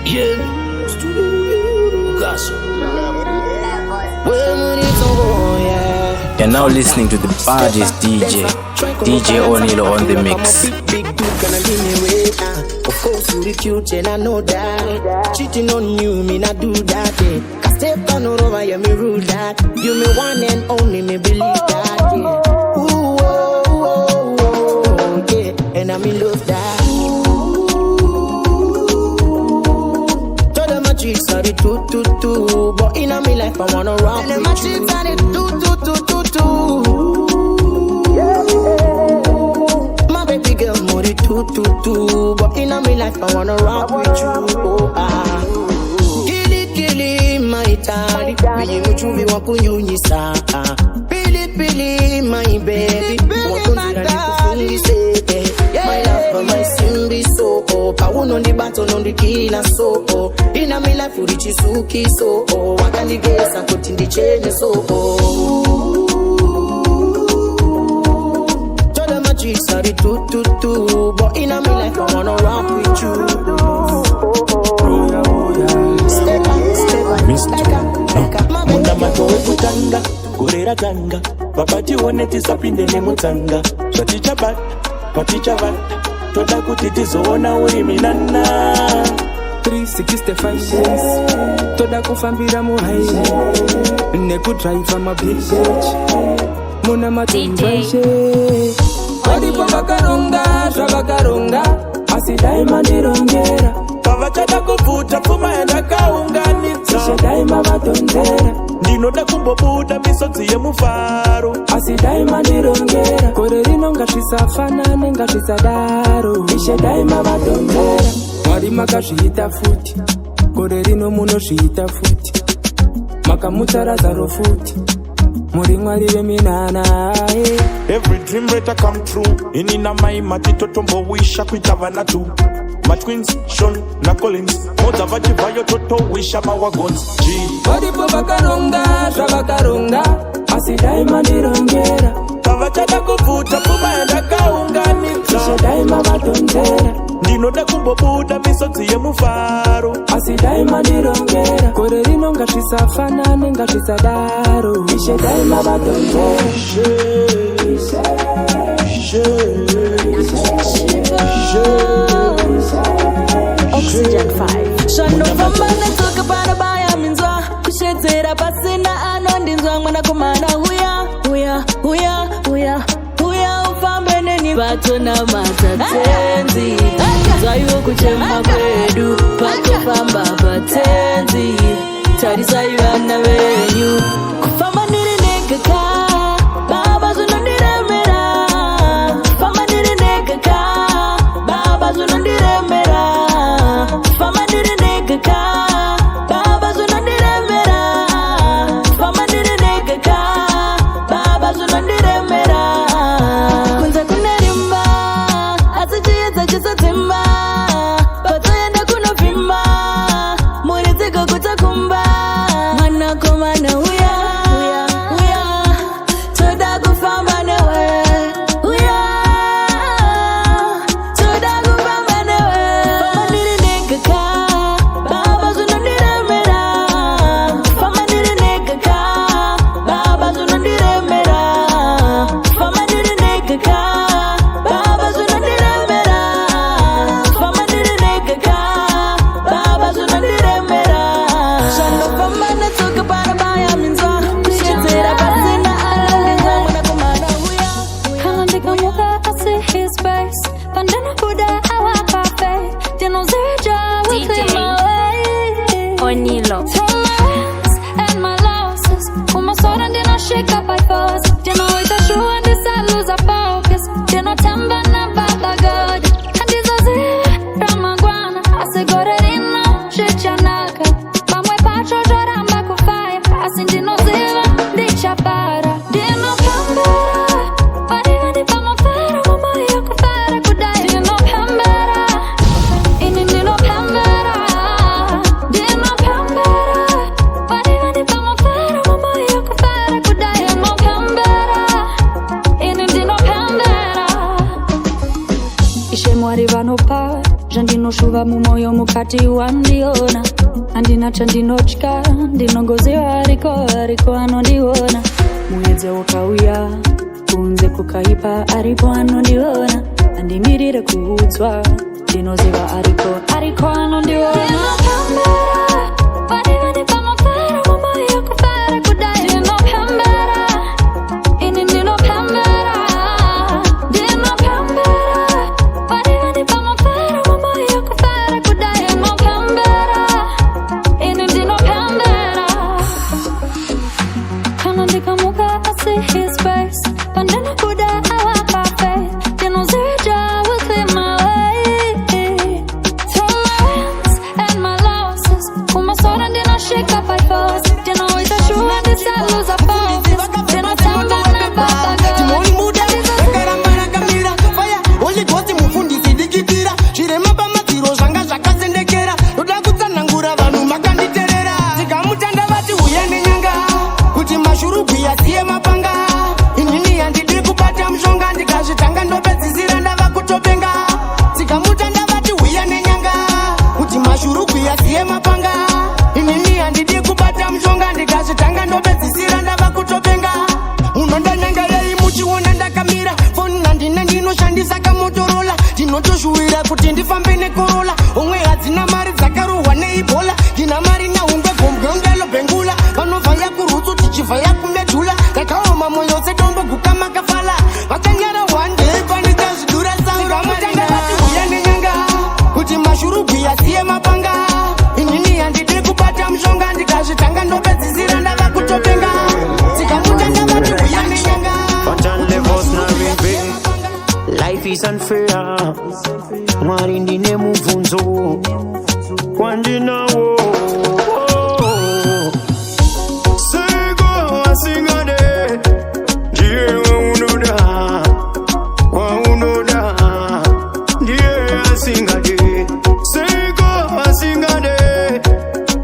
Yeah. Gossip. You're now listening to the baddest DJ O'Neal on the mix. Big dude gonna give me way. Of course you the cute and I know that. Cheating on you, me not do that. Cause step on over, yeah, me rule that. You me one and only, me believe that. Yeah. Ooh, oh, oh, oh, yeah. And I'm in love that. Chicks are the 222, but in a me life I wanna rock with you. My chicks are the 222. My baby girl more the 222, but in a me life I wanna rock with you. Oh ah, Kili my tali, me muchuvi wakunyunyisa. Pili my baby, wakunzira nikufungise. My love for my simbi so oh, I won't on the battle on the killer so oh. In a me life for the chisuki so oh, I can the gas and put in the chain so oh. Tell them my chicks are the 222, but in a me life I wanna rock with you. Step up, Munda matowe kutanga, kurera tanga. Babati woneti sapinde ne mutanga. Paticha bat, toda kuti tizoona uri minana. 365 days, toda kufambira mu highway. Neku drive my bitch, muna matumbaishe. Odi pavakaronga, zvavakaronga, asi daima ndirongera. Pavachada kuvuta pfuma yandakaunganidza. Ishe daima vatonzera. Ndinoda kumbobuda misodzi yemufaro, asi daima ndirongera. Kore rino ngasvisafanane ngazvisadaro. Ishe daima vatonzera. Mwari makazviita futi, kore rino munozviita futi. Makamutsarazaro futi, muri Mwari veminana. Every dream better come true. Inina mai matito tombo wisha kuita vanatu. My twins, Sean, na Collins. Moza vachivayo toto wisha mawagons. G. Odi pavakaronga, zvavakaronga, asi daima ndirongera. Pavachada kuvuta pfuma yandakaunganidza. Ishe daima vatonzera. Ndinoda kumbobuda misodzi yemufaro, asi daima ndirongera. Kore rino ngazvisafanane ngazvisadaro. Ishe daima vatonzera. Oxygen 5. Shano pambana toka para baya minzwa. Kushedzera pasina anondinzwa mwana kumana huya ufambe neni bato na matatenzi. Zaiwo kuchema kwedu pako pamba patenzi. Tarisa yuana venyu kufamba niri negaka. Baba zunondiremera. Famba niri negaka. Baba zunondiremera. Fama niri negaka. Baba zunondiremera. Fama niri negaka. Baba zunondiremera. Kunza kunerimba, asichiyedza chisatimba. Patoyenda kunovimba, muriziko kutakumba. Mwana komana huya, toda kufamba newe. Huya, toda kufamba newe. Fama niri negaka. Baba zunondiremera. Fama niri negaka. Baba zunondiremera. Fama niri negaka. Baba zunondiremera. Fama niri negaka. Baba zunondiremera. Shano fama na toka para baya minzwa. Kushedzera pasina anondinzwa mwana kumana huya. Kalandika muka asi his face. Pandana kuda awa cafe. Dino zerja will clear my way. O'Neal. Tell my wins and my losses. Kuma soda dino shake up by force. Dino ita show and this I lose a focus. Dino tamba na baba god. And this is it. Ramagwana. Asi gore rino shichanaka. Pamwe pacho joramba kufaya. Asi dino ziva dicha para. Dino pambera. Varivani pamopera. Mama yako para kudai. Dino pambera. Ini dino pambera. Dino pambera. Varivani pamopera. Mama yako para kudai. Dino pambera. Ini dino pambera. Ishe Mwari vanopa. Jandino shuva mu moyo mu mukati wandiona andina chandinotya ndinongoziva ariko anondiona muedze ukauya kunze kukaipa aripo anondiona andimirire kuudzwa ndinoziva ariko anondiona ndinotoshuwira kuti ndifambe nekorola omwe hadzina mari dzakarohwa neibola ndina mari naungwe gomgongelo bhengula vanovhaya kurutsu tichivhaya kumedhula takaoma mwoyo sedombo guka makafala vakanyara wandei panitazvidura sauramutanga vati uya nenyanga kuti mashurugwi asiye mapanga inini handidi kubata mushonga ndikazvitanga ndopedzisira ndava kutopenga tikamutanga vati uya nenyanga. Life is unfair. Mwari ndine mubvunzo wandinawo. Sego asingade ndiye waunoda ndiye asingade. Sego asingade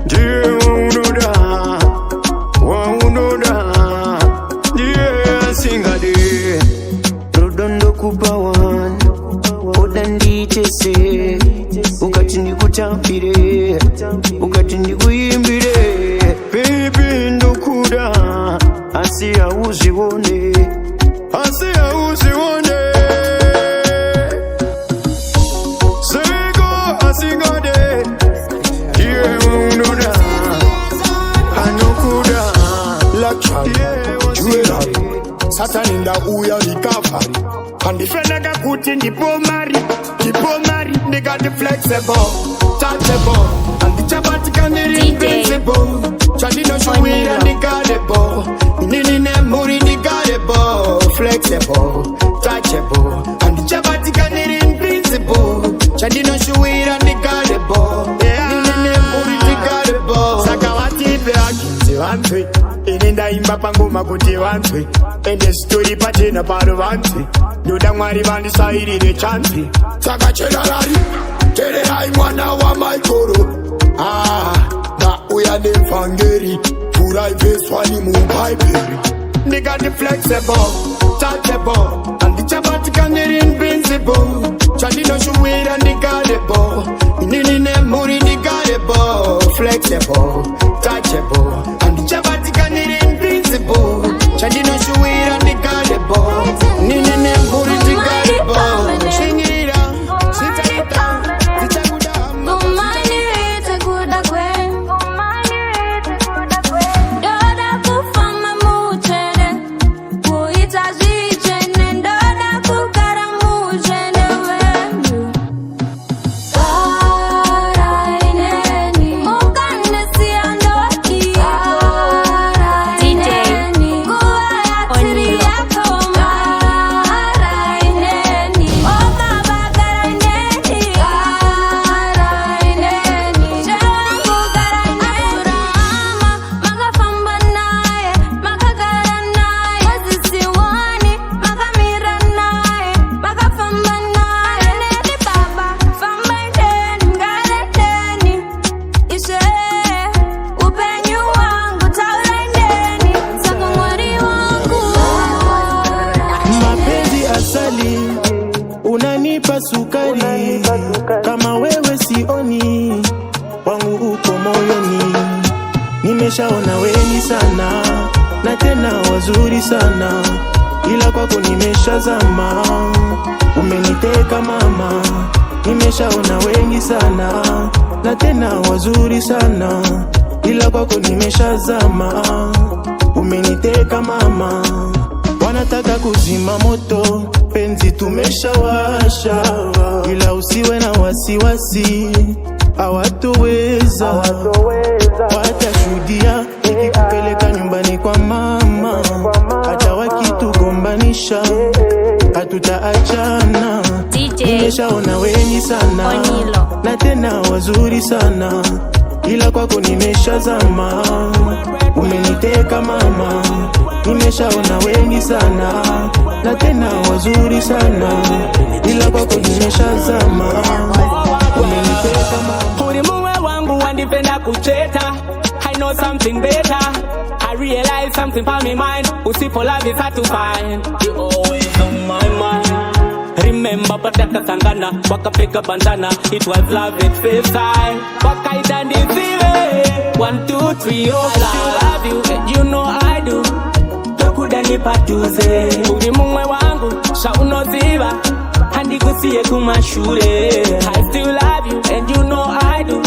ndiye waunoda ndiye asingade. Rodondo kubawan odanditese ukati ndikutambire ukati ndikuimbire baby ndokuda asi auzione sego asingade ndiye unoda anokuda jewelry sataninda uya recovery andifeneka kuti ndipomari ndikati flexible touchable andichabatikandiri invincible chandinoshuwira ndikadebo inini nemuri ndikadebo flexible touchable andichabatikandiri invincible chandinoshuwira ndikadebo inini nemuri ndikadebo saka vatipe akinzi vanzwe ini ndaimba pangoma kuti vanzwe ende sitori pachena paro vanzwe ndoda mwari vandisairire chanzi saka cherarari tererai mwana wamaikoro ndauya nevhangeri puraivheswani mubhaibheri ndikati flexible touchable andichabatikandiri invincible chandinoshuwira ndikadebo inini nemuri ndikadebo flexible touchable andichabatikandiri invincible chandinoshuwira ndikadebo inini nemuri ndikadebo shingirira zitakuda see Nimeshaona wengi sana na tena wazuri sana, ila kwako nimeshazama. Umeniteka mama. Nimeshaona wengi sana na tena wazuri sana, ila kwako nimeshazama. Umeniteka mama. Wanataka kuzima moto, penzi tumeshawasha, ila usiwe na wasiwasi, hawatoweza. Watashuhudia nikikupeleka nyumbani kwa mama, hata wakitugombanisha hatutaachana. Nimeshaona wengi sana na tena wazuri sana, ila kwako nimeshazama. Umeniteka mama. Nimeshaona wengi sana na tena wazuri sana, ila kwako nimeshazama. Umeniteka mama. Uri muwe wangu wandipenda kucheta. I know something better. I realize something for me mind. Usipo love is hard to find. You always on my mind. Remember pataka sangana, wakapeka bandana. It was love at first sight. Wakaita ndiziwe 1, 2, 3, oh I love you and you know I do. Tokuda nipatuze. Uri muwe wangu, shaunoziva. Handi kusiye kumashure. I still love you and you know I do.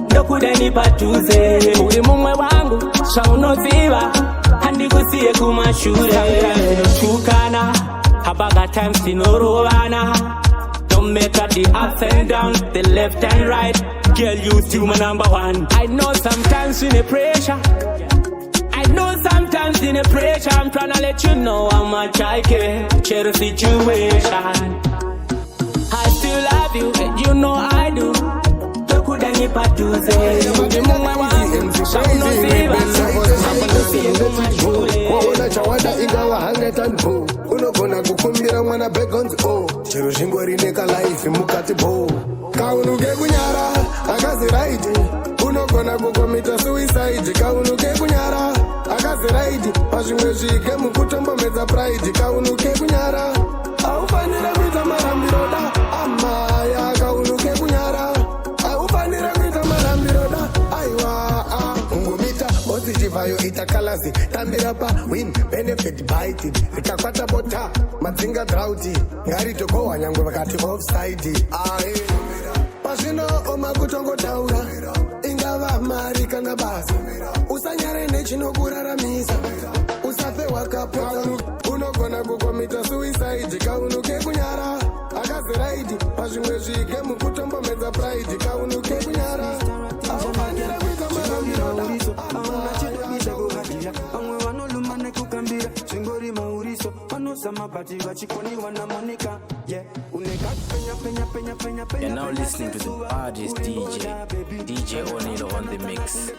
Tokuda nipatuze. Uri muwe wangu, shaunoziva. Handi kusiye kumashure. Tukana. Habaga times in Orwana. Don't make up the ups and downs, the left and right. Girl, you still my number one. I know sometimes in the pressure. I know sometimes in the pressure. I'm tryna let you know how much I care. Share the situation. I still love you and you know I do. Tokuda nipatuze. Unogona kukumbira mwana begons chero zvingori neka life mukati bo kaunuke kunyara akazi right unogona kukomita suicide kaunuke kunyara akazi right pazvimwe zvike mukutombomedza pride kaunuke kunyara aufanira kuita marambiro da amaya kaunuke kunyara aufanira kuita marambiro da aiwa ungomita positive itakalazi tambira pa win benefit bite ikakwata bota madzinga drought ngari tokowa nyangwe vakati offside pazvino omakutongotaura ingava mari kana basa usanyare nechinokuraramisa usafe wakapota unogona kukomita suicide kaunuke kunyara akazi raidi pazvimwe zvike mukutombomedza pride kaunuke kunyara aufanira kuita marambiro You're now listening to the baddest DJ Onilo on the mix.